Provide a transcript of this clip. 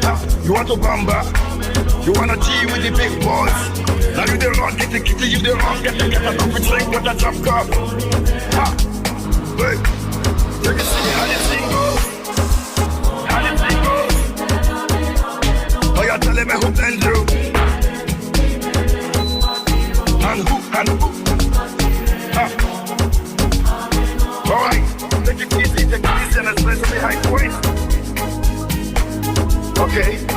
You want to bamba? You wanna tea with the big boys? Now you the wrong, get the kitty, you the wrong, get a coffee drink with a drop cup. Wait, let me see how this thing goes. How this thing goes. Oh, you're telling me who sent you? And who? Alright, take it easy and let's play some high points. Okay.